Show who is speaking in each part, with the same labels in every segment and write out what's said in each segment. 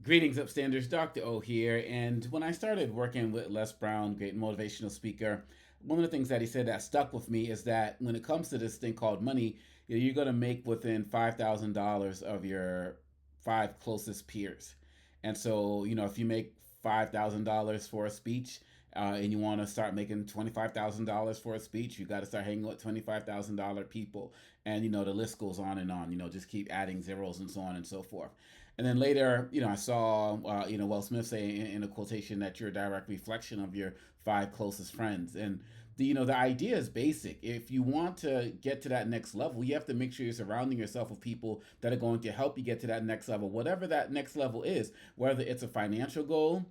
Speaker 1: Greetings, Upstanders. Dr. O here. And when I started working with Les Brown, great motivational speaker, one of the things that he said that stuck with me is that when it comes to this thing called money, you're going to make within $5,000 of your five closest peers. And so, if you make $5,000 for a speech, and you want to start making $25,000 for a speech, you got to start hanging with $25,000 people. And, the list goes on and on, just keep adding zeros and so on and so forth. And then later, I saw, Will Smith say in a quotation that you're a direct reflection of your five closest friends. And the idea is basic. If you want to get to that next level, you have to make sure you're surrounding yourself with people that are going to help you get to that next level, whatever that next level is, whether it's a financial goal,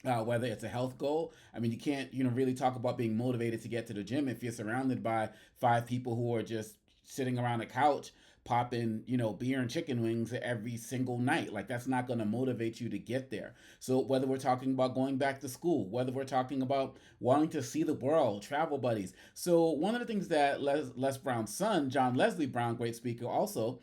Speaker 1: whether it's a health goal. I mean, you can't, really talk about being motivated to get to the gym if you're surrounded by five people who are just sitting around the couch popping, beer and chicken wings every single night. Like, that's not going to motivate you to get there. So whether we're talking about going back to school, whether we're talking about wanting to see the world, travel buddies. So one of the things that Les Brown's son, John Leslie Brown, great speaker, also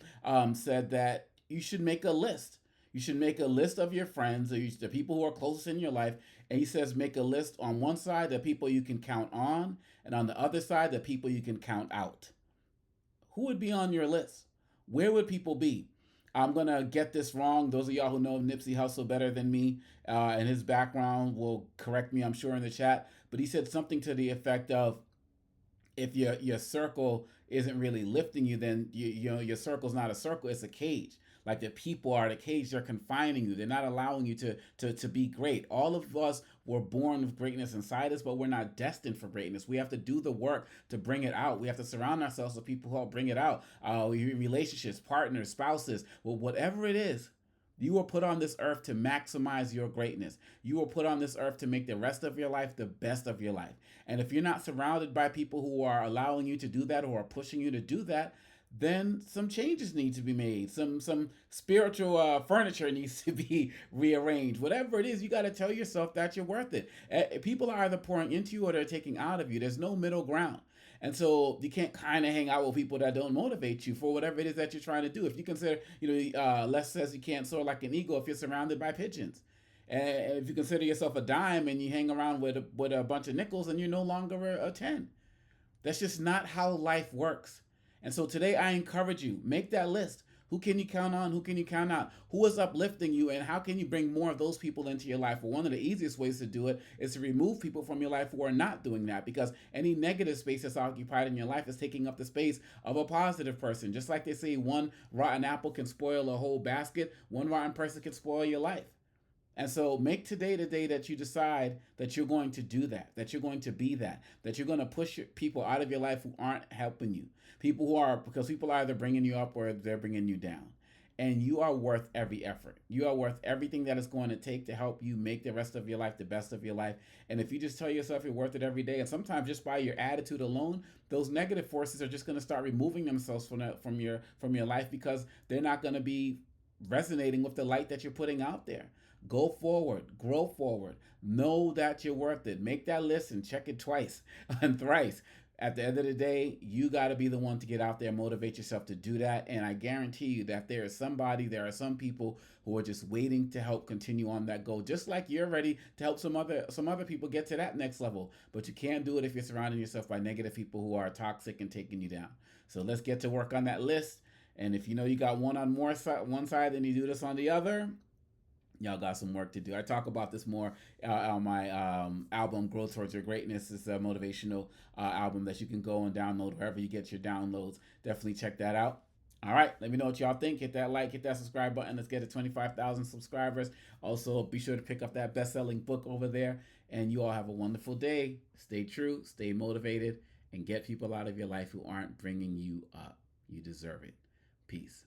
Speaker 1: said that you should make a list. You should make a list of your friends, the people who are closest in your life. And he says, make a list on one side, the people you can count on, and on the other side, the people you can count out. Who would be on your list? Where would people be? I'm going to get this wrong. Those of y'all who know Nipsey Hussle better than me and his background will correct me, I'm sure, in the chat. But he said something to the effect of, if your circle isn't really lifting you, then your circle's not a circle, it's a cage. Like, the people are the cage, they're confining you, they're not allowing you to be great. All of us were born with greatness inside us, but we're not destined for greatness. We have to do the work to bring it out. We have to surround ourselves with people who help bring it out. Relationships, partners, spouses, well, whatever it is. You were put on this earth to maximize your greatness. You were put on this earth to make the rest of your life the best of your life. And if you're not surrounded by people who are allowing you to do that or are pushing you to do that, then some changes need to be made. Some spiritual furniture needs to be rearranged. Whatever it is, you got to tell yourself that you're worth it. People are either pouring into you or they're taking out of you. There's no middle ground. And so you can't kind of hang out with people that don't motivate you for whatever it is that you're trying to do. If you consider, Les says you can't soar like an eagle if you're surrounded by pigeons. And if you consider yourself a dime and you hang around with a bunch of nickels, and you're no longer a 10. That's just not how life works. And so today I encourage you, make that list. Who can you count on? Who can you count out? Who is uplifting you? And how can you bring more of those people into your life? Well, one of the easiest ways to do it is to remove people from your life who are not doing that, because any negative space that's occupied in your life is taking up the space of a positive person. Just like they say, one rotten apple can spoil a whole basket, one rotten person can spoil your life. And so make today the day that you decide that you're going to do that, that you're going to be that you're going to push people out of your life who aren't helping you. People who are, because people are either bringing you up or they're bringing you down. And you are worth every effort. You are worth everything that it's going to take to help you make the rest of your life the best of your life. And if you just tell yourself you're worth it every day, and sometimes just by your attitude alone, those negative forces are just going to start removing themselves from your life, because they're not going to be resonating with the light that you're putting out there. Go forward, grow forward. Know that you're worth it. Make that list and check it twice and thrice. At the end of the day, you got to be the one to get out there, motivate yourself to do that. And I guarantee you that there are some people who are just waiting to help continue on that goal, just like you're ready to help some other people get to that next level. But you can't do it if you're surrounding yourself by negative people who are toxic and taking you down. So let's get to work on that list. And if you know you got one side and you do this on the other, y'all got some work to do. I talk about this more on my album, Grow Towards Your Greatness. It's a motivational album that you can go and download wherever you get your downloads. Definitely check that out. All right, let me know what y'all think. Hit that like, hit that subscribe button. Let's get to 25,000 subscribers. Also, be sure to pick up that best-selling book over there. And you all have a wonderful day. Stay true, stay motivated, and get people out of your life who aren't bringing you up. You deserve it. Peace.